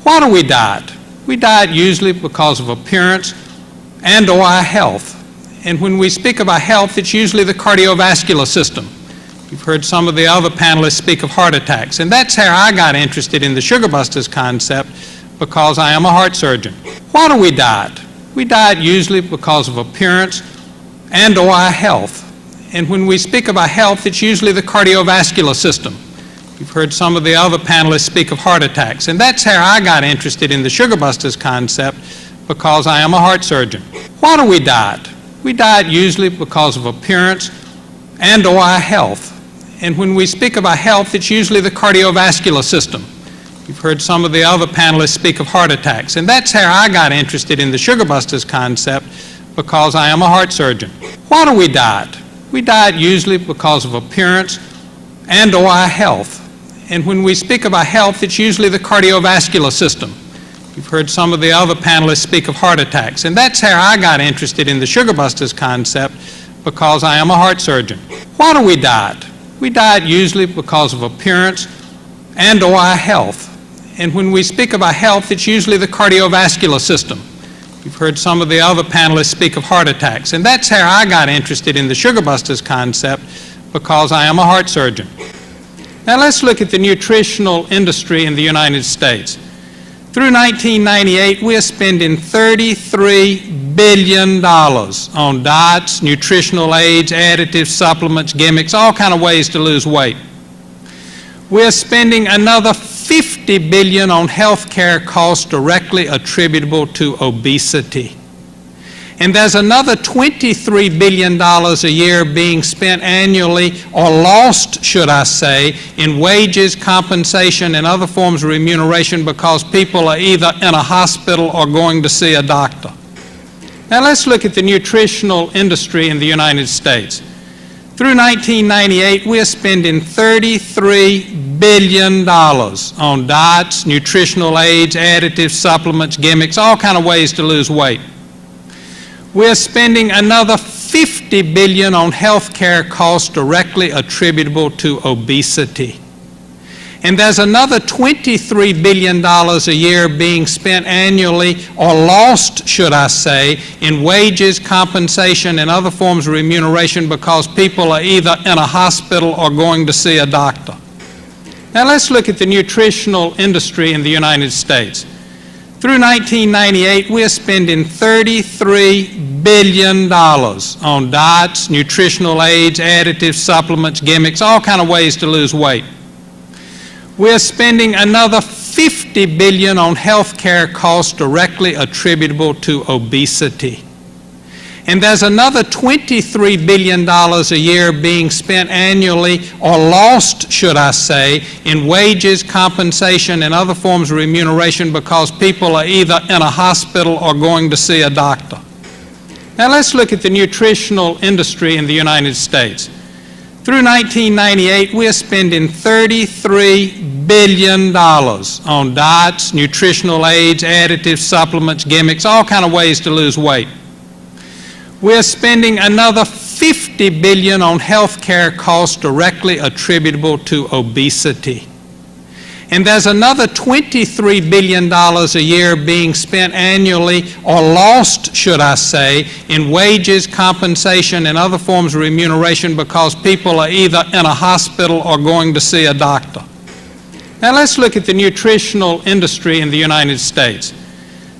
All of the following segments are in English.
Why do we diet? We diet usually because of appearance and or our health. And when we speak of our health, it's usually the cardiovascular system. You've heard some of the other panelists speak of heart attacks. And that's how I got interested in the Sugar Busters concept, because I am a heart surgeon. Why do we diet? We diet usually because of appearance and or our health. And when we speak of our health, it's usually the cardiovascular system. You've heard some of the other panelists speak of heart attacks. And that's how I got interested in the Sugar Busters concept, because I am a heart surgeon. Why do we diet? We diet usually because of appearance and or our health. And when we speak of our health, it's usually the cardiovascular system. You've heard some of the other panelists speak of heart attacks. And that's how I got interested in the Sugar Busters concept, because I am a heart surgeon. Why do we diet? We diet usually because of appearance and or our health. And when we speak of our health, it's usually the cardiovascular system. You've heard some of the other panelists speak of heart attacks. And that's how I got interested in the Sugar Busters concept, because I am a heart surgeon. Why do we diet? We diet usually because of appearance and or our health. And when we speak of our health, it's usually the cardiovascular system. You've heard some of the other panelists speak of heart attacks. And that's how I got interested in the Sugar Busters concept, because I am a heart surgeon. Now let's look at the nutritional industry in the United States. Through 1998, we are spending $33 billion on diets, nutritional aids, additives, supplements, gimmicks, all kinds of ways to lose weight. We're spending another $50 billion on health care costs directly attributable to obesity. And there's another $23 billion a year being spent annually, or lost, should I say, in wages, compensation, and other forms of remuneration, because people are either in a hospital or going to see a doctor. Now let's look at the nutritional industry in the United States. Through 1998, we're spending $33 billion on diets, nutritional aids, additives, supplements, gimmicks, all kinds of ways to lose weight. We're spending another $50 billion on health care costs directly attributable to obesity. And there's another $23 billion a year being spent annually, or lost, should I say, in wages, compensation, and other forms of remuneration, because people are either in a hospital or going to see a doctor. Now let's look at the nutritional industry in the United States. Through 1998, we're spending $33 billion on diets, nutritional aids, additives, supplements, gimmicks, all kinds of ways to lose weight. We're spending another $50 billion on health care costs directly attributable to obesity. And there's another $23 billion a year being spent annually, or lost, should I say, in wages, compensation, and other forms of remuneration, because people are either in a hospital or going to see a doctor. Now let's look at the nutritional industry in the United States. Through 1998, we're spending $33 billion on diets, nutritional aids, additives, supplements, gimmicks, all kinds of ways to lose weight. We're spending another $50 billion on health care costs directly attributable to obesity. And there's another $23 billion a year being spent annually, or lost, should I say, in wages, compensation, and other forms of remuneration, because people are either in a hospital or going to see a doctor. Now let's look at the nutritional industry in the United States.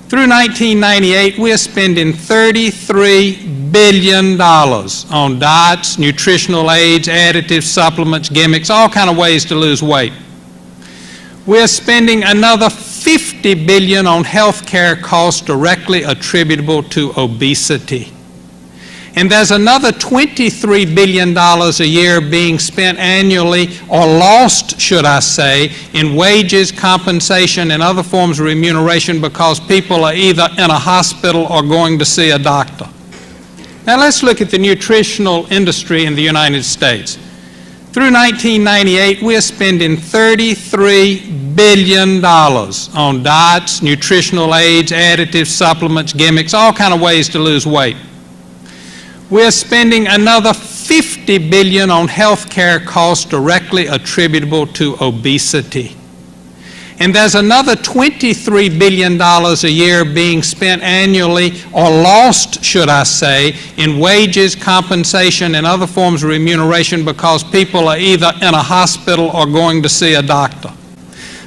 Through 1998, we're spending $33 billion on diets, nutritional aids, additives, supplements, gimmicks, all kinds of ways to lose weight. We're spending another $50 billion on health care costs directly attributable to obesity. And there's another $23 billion a year being spent annually, or lost, should I say, in wages, compensation, and other forms of remuneration, because people are either in a hospital or going to see a doctor. Now let's look at the nutritional industry in the United States. Through 1998, we're spending $33 billion on diets, nutritional aids, additives, supplements, gimmicks, all kinds of ways to lose weight. We're spending another $50 billion on health care costs directly attributable to obesity. And there's another $23 billion a year being spent annually, or lost, should I say, in wages, compensation, and other forms of remuneration because people are either in a hospital or going to see a doctor.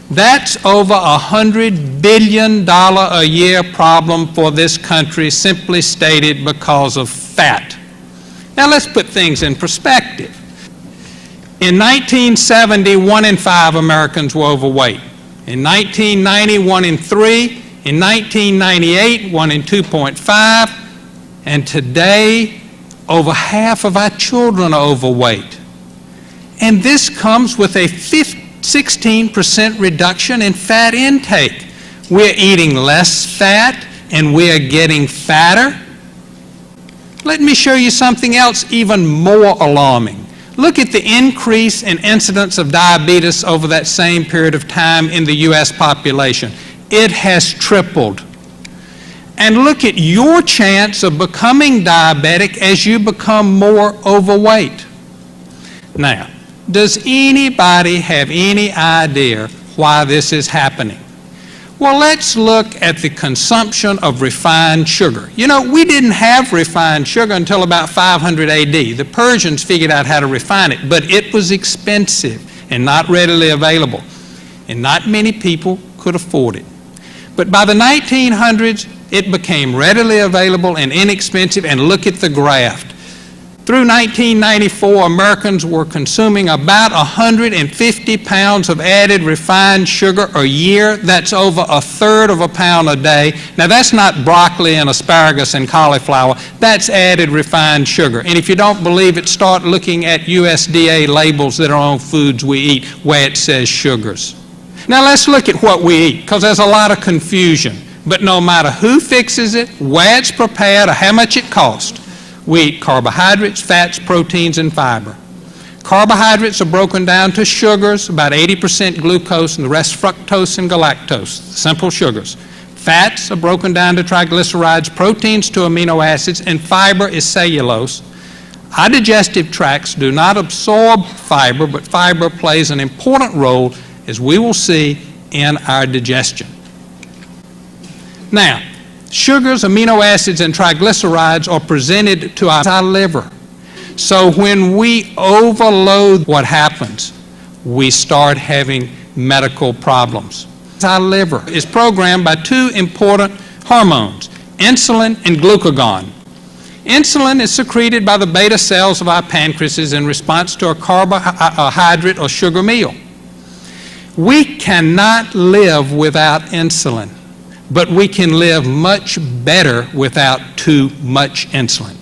That's over $100 billion a year problem for this country, simply stated because of fat. Now let's put things in perspective. In 1970, 1 in 5 Americans were overweight. In 1990, 1 in 3. In 1998, 1 in 2.5. And today, over half of our children are overweight. And this comes with a 16% reduction in fat intake. We're eating less fat and we're getting fatter. Let me show you something else even more alarming. Look at the increase in incidence of diabetes over that same period of time in the U.S. population. It has tripled. And look at your chance of becoming diabetic as you become more overweight. Now, does anybody have any idea why this is happening? Well, let's look at the consumption of refined sugar. You know, we didn't have refined sugar until about 500 AD. The Persians figured out how to refine it, but it was expensive and not readily available, and not many people could afford it. But by the 1900s, it became readily available and inexpensive, and look at the graph. Through 1994, Americans were consuming about 150 pounds of added refined sugar a year. That's over 1/3 of a pound a day. Now, that's not broccoli and asparagus and cauliflower. That's added refined sugar. And if you don't believe it, start looking at USDA labels that are on foods we eat where it says sugars. Now, let's look at what we eat, because there's a lot of confusion. But no matter who fixes it, where it's prepared, or how much it costs, we eat carbohydrates, fats, proteins, and fiber. Carbohydrates are broken down to sugars, about 80% glucose, and the rest fructose and galactose, simple sugars. Fats are broken down to triglycerides, proteins to amino acids, and fiber is cellulose. Our digestive tracts do not absorb fiber, but fiber plays an important role, as we will see, in our digestion. Now, sugars, amino acids, and triglycerides are presented to our liver. So when we overload, what happens? We start having medical problems. Our liver is programmed by 2 important hormones, insulin and glucagon. Insulin is secreted by the beta cells of our pancreases in response to a carbohydrate or sugar meal. We cannot live without insulin, but we can live much better without too much insulin.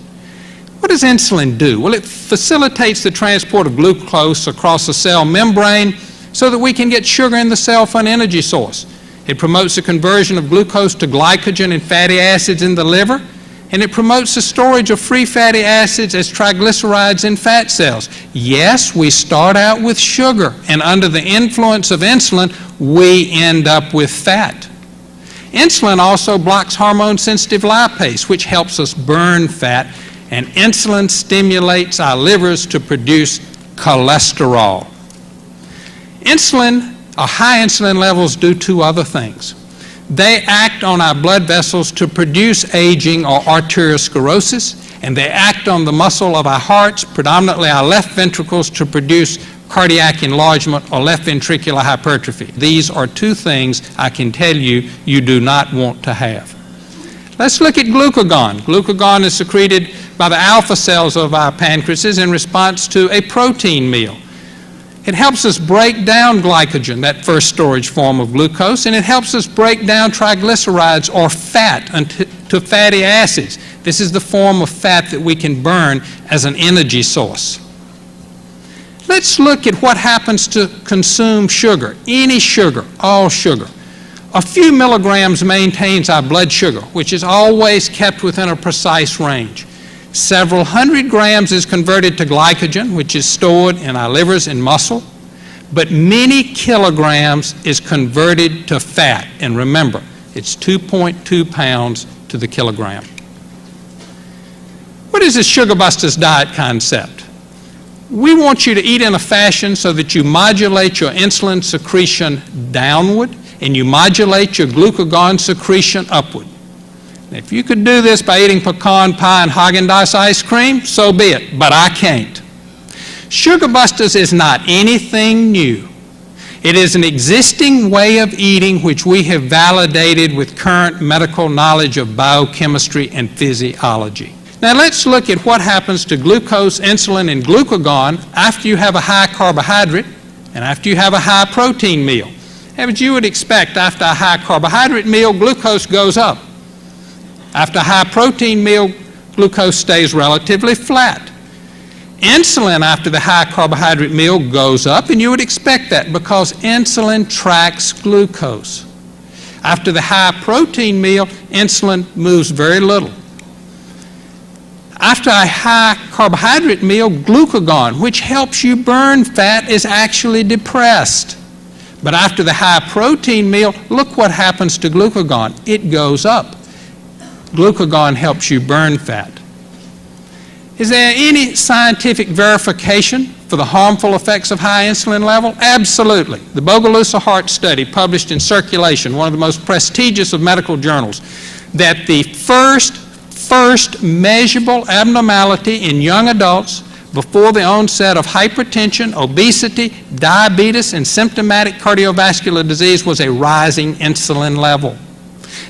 What does insulin do? Well, it facilitates the transport of glucose across the cell membrane so that we can get sugar in the cell for an energy source. It promotes the conversion of glucose to glycogen and fatty acids in the liver, and it promotes the storage of free fatty acids as triglycerides in fat cells. Yes, we start out with sugar, and under the influence of insulin, we end up with fat. Insulin also blocks hormone-sensitive lipase, which helps us burn fat, and insulin stimulates our livers to produce cholesterol. Insulin, or high insulin levels, do 2 other things. They act on our blood vessels to produce aging or arteriosclerosis, and they act on the muscle of our hearts, predominantly our left ventricles, to produce cardiac enlargement or left ventricular hypertrophy. These are 2 things I can tell you you do not want to have. Let's look at glucagon. Glucagon is secreted by the alpha cells of our pancreases in response to a protein meal. It helps us break down glycogen, that first storage form of glucose, and it helps us break down triglycerides or fat to fatty acids. This is the form of fat that we can burn as an energy source. Let's look at what happens to consume sugar, any sugar, all sugar. A few milligrams maintains our blood sugar, which is always kept within a precise range. Several hundred grams is converted to glycogen, which is stored in our livers and muscle, but many kilograms is converted to fat. And remember, it's 2.2 pounds to the kilogram. What is the Sugar Busters diet concept? we want you to eat in a fashion so that you modulate your insulin secretion downward and you modulate your glucagon secretion upward. Now, if you could do this by eating pecan pie and Haagen-Dazs ice cream, so be it, but I can't. Sugar Busters is not anything new. It is an existing way of eating which we have validated with current medical knowledge of biochemistry and physiology. Now let's look at what happens to glucose, insulin, and glucagon after you have a high carbohydrate and after you have a high protein meal. As you would expect, after a high carbohydrate meal, glucose goes up. After a high protein meal, glucose stays relatively flat. Insulin after the high carbohydrate meal goes up, and you would expect that because insulin tracks glucose. After the high protein meal, insulin moves very little. After a high carbohydrate meal, glucagon, which helps you burn fat, is actually depressed. But after the high protein meal, look what happens to glucagon. It goes up. Glucagon helps you burn fat. Is there any scientific verification for the harmful effects of high insulin level? Absolutely. The Bogalusa Heart Study, published in Circulation, one of the most prestigious of medical journals, that the first measurable abnormality in young adults before the onset of hypertension, obesity, diabetes, and symptomatic cardiovascular disease was a rising insulin level.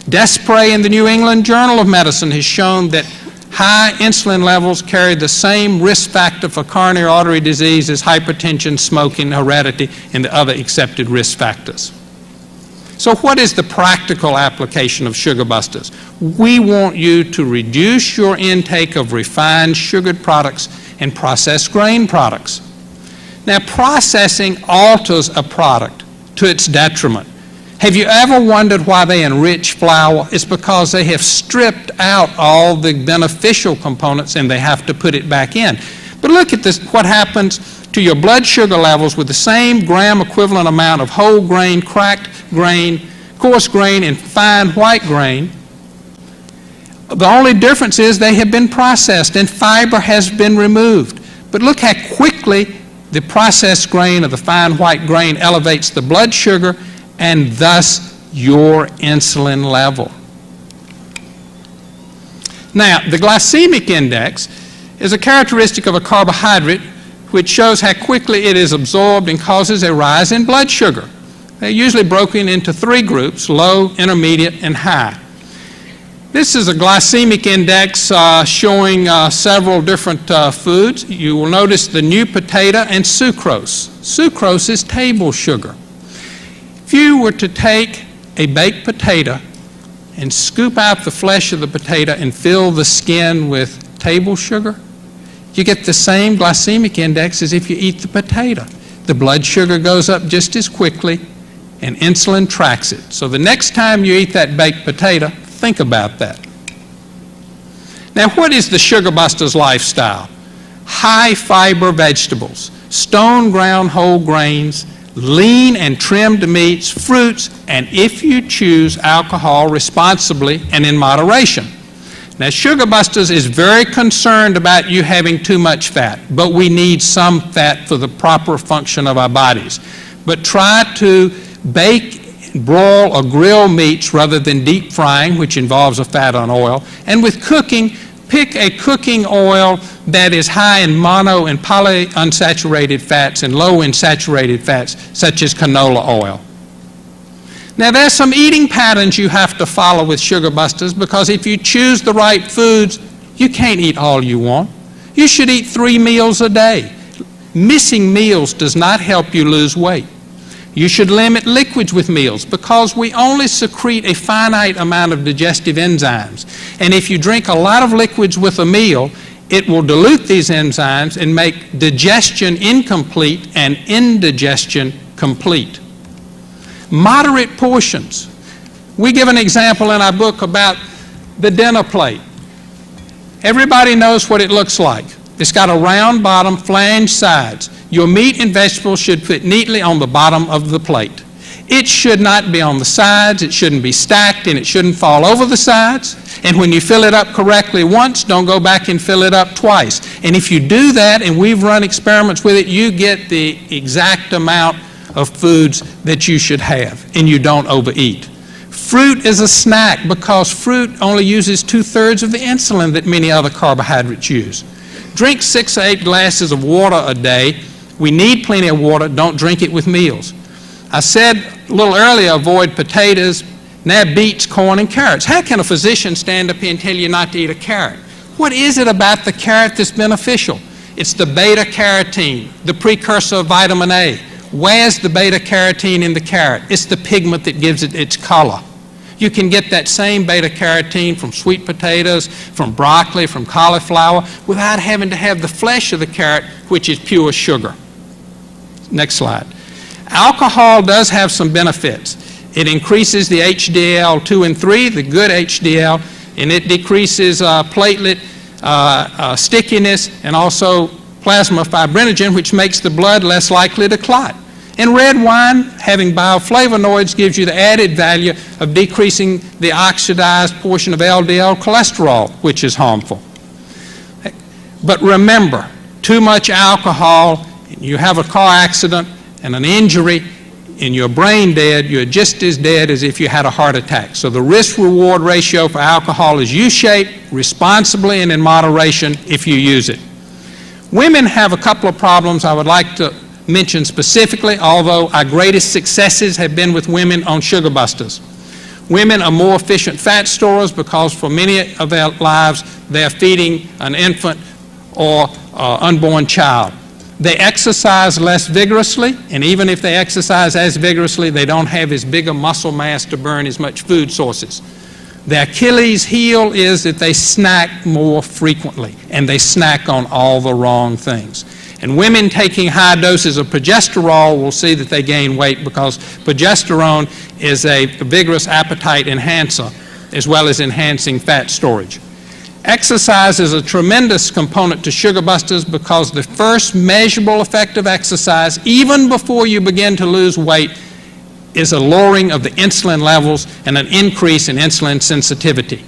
Desprez in the New England Journal of Medicine has shown that high insulin levels carry the same risk factor for coronary artery disease as hypertension, smoking, heredity, and the other accepted risk factors. So what is the practical application of Sugar Busters? We want you to reduce your intake of refined sugared products and processed grain products. Now, processing alters a product to its detriment. Have you ever wondered why they enrich flour? It's because they have stripped out all the beneficial components and they have to put it back in. But look at this, what happens to your blood sugar levels with the same gram equivalent amount of whole grain, cracked grain, coarse grain, and fine white grain. The only difference is they have been processed and fiber has been removed. But look how quickly the processed grain or the fine white grain elevates the blood sugar and thus your insulin level. Now, the glycemic index is a characteristic of a carbohydrate which shows how quickly it is absorbed and causes a rise in blood sugar. They're usually broken into three groups: low, intermediate, and high. This is a glycemic index showing several different foods. You will notice the new potato and sucrose. Sucrose is table sugar. If you were to take a baked potato and scoop out the flesh of the potato and fill the skin with table sugar, you get the same glycemic index as if you eat the potato. The blood sugar goes up just as quickly and insulin tracks it. So the next time you eat that baked potato, think about that. Now, what is the Sugar Busters lifestyle? High fiber vegetables, stone ground whole grains, lean and trimmed meats, fruits, and if you choose, alcohol responsibly and in moderation. Now, Sugar Busters is very concerned about you having too much fat, but we need some fat for the proper function of our bodies. But try to bake, broil, or grill meats rather than deep frying, which involves a fat on oil. And with cooking, pick a cooking oil that is high in mono and polyunsaturated fats and low in saturated fats, such as canola oil. Now, there's some eating patterns you have to follow with Sugar Busters, because if you choose the right foods, you can't eat all you want. You should eat 3 meals a day. Missing meals does not help you lose weight. You should limit liquids with meals because we only secrete a finite amount of digestive enzymes. And if you drink a lot of liquids with a meal, it will dilute these enzymes and make digestion incomplete and indigestion complete. Moderate portions. We give an example in our book about the dinner plate. Everybody knows what it looks like. It's got a round bottom, flanged sides. Your meat and vegetables should fit neatly on the bottom of the plate. It should not be on the sides, it shouldn't be stacked, and it shouldn't fall over the sides. And when you fill it up correctly once, don't go back and fill it up twice. And if you do that, and we've run experiments with it, you get the exact amount of foods that you should have, and you don't overeat. Fruit is a snack because fruit only uses 2/3 of the insulin that many other carbohydrates use. Drink 6 or 8 glasses of water a day. We need plenty of water. Don't drink it with meals. I said a little earlier, avoid potatoes, now beets, corn, and carrots. How can a physician stand up here and tell you not to eat a carrot? What is it about the carrot that's beneficial? It's the beta-carotene, the precursor of vitamin A. Where's the beta-carotene in the carrot? It's the pigment that gives it its color. You can get that same beta-carotene from sweet potatoes, from broccoli, from cauliflower, without having to have the flesh of the carrot, which is pure sugar. Next slide. Alcohol does have some benefits. It increases the HDL2 and 3, the good HDL, and it decreases platelet stickiness and also plasma fibrinogen, which makes the blood less likely to clot. And red wine, having bioflavonoids, gives you the added value of decreasing the oxidized portion of LDL cholesterol, which is harmful. But remember, too much alcohol, you have a car accident and an injury, and you're brain dead, you're just as dead as if you had a heart attack. So the risk-reward ratio for alcohol is U-shaped, responsibly and in moderation if you use it. Women have a couple of problems I would like to mention specifically, although our greatest successes have been with women on sugar busters. Women are more efficient fat storers because for many of their lives they're feeding an infant or unborn child. They exercise less vigorously, and even if they exercise as vigorously, they don't have as big a muscle mass to burn as much food sources. The Achilles heel is that they snack more frequently, and they snack on all the wrong things. And women taking high doses of progesterone will see that they gain weight because progesterone is a vigorous appetite enhancer as well as enhancing fat storage. Exercise is a tremendous component to sugar busters because the first measurable effect of exercise, even before you begin to lose weight, is a lowering of the insulin levels and an increase in insulin sensitivity.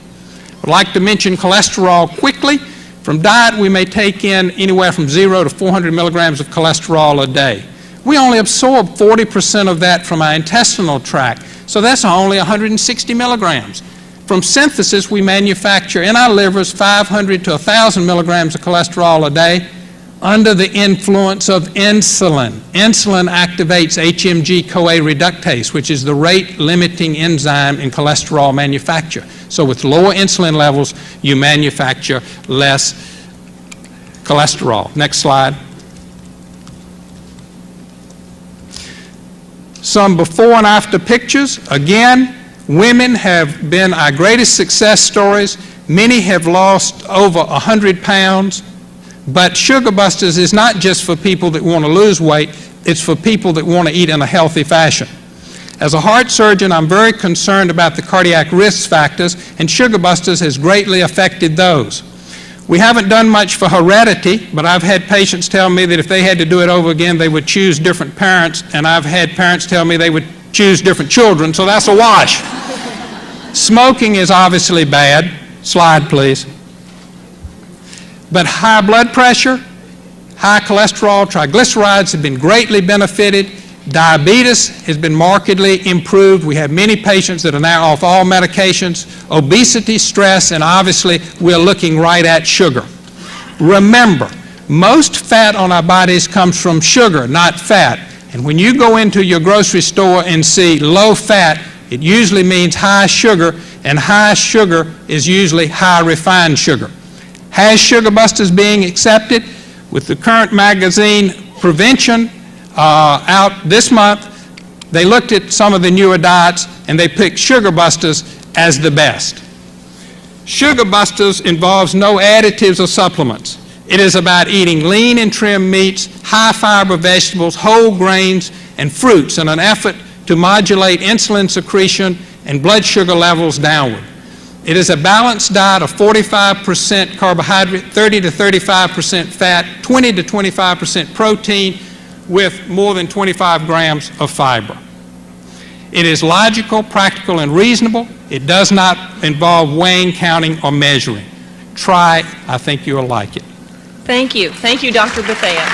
I'd like to mention cholesterol quickly. From diet, we may take in anywhere from 0 to 400 milligrams of cholesterol a day. We only absorb 40% of that from our intestinal tract, so that's only 160 milligrams. From synthesis, we manufacture in our livers 500 to 1,000 milligrams of cholesterol a day under the influence of insulin. Insulin activates HMG-CoA reductase, which is the rate-limiting enzyme in cholesterol manufacture. So with lower insulin levels, you manufacture less cholesterol. Next slide. Some before and after pictures. Again, women have been our greatest success stories. Many have lost over 100 pounds. But Sugar Busters is not just for people that want to lose weight, it's for people that want to eat in a healthy fashion. As a heart surgeon, I'm very concerned about the cardiac risk factors, and Sugar Busters has greatly affected those. We haven't done much for heredity, but I've had patients tell me that if they had to do it over again, they would choose different parents, and I've had parents tell me they would choose different children, so that's a wash. Smoking is obviously bad. Slide, please. But high blood pressure, high cholesterol, triglycerides have been greatly benefited. Diabetes has been markedly improved. We have many patients that are now off all medications. Obesity, stress, and obviously we're looking right at sugar. Remember, most fat on our bodies comes from sugar, not fat. And when you go into your grocery store and see low fat, it usually means high sugar, and high sugar is usually high refined sugar. Has Sugar Busters being accepted? With the current magazine Prevention out this month, they looked at some of the newer diets and they picked Sugar Busters as the best. Sugar Busters involves no additives or supplements. It is about eating lean and trim meats, high fiber vegetables, whole grains, and fruits in an effort to modulate insulin secretion and blood sugar levels downward. It is a balanced diet of 45% carbohydrate, 30 to 35% fat, 20 to 25% protein, with more than 25 grams of fiber. It is logical, practical, and reasonable. It does not involve weighing, counting, or measuring. Try, I think you'll like it. Thank you. Thank you, Dr. Bethea.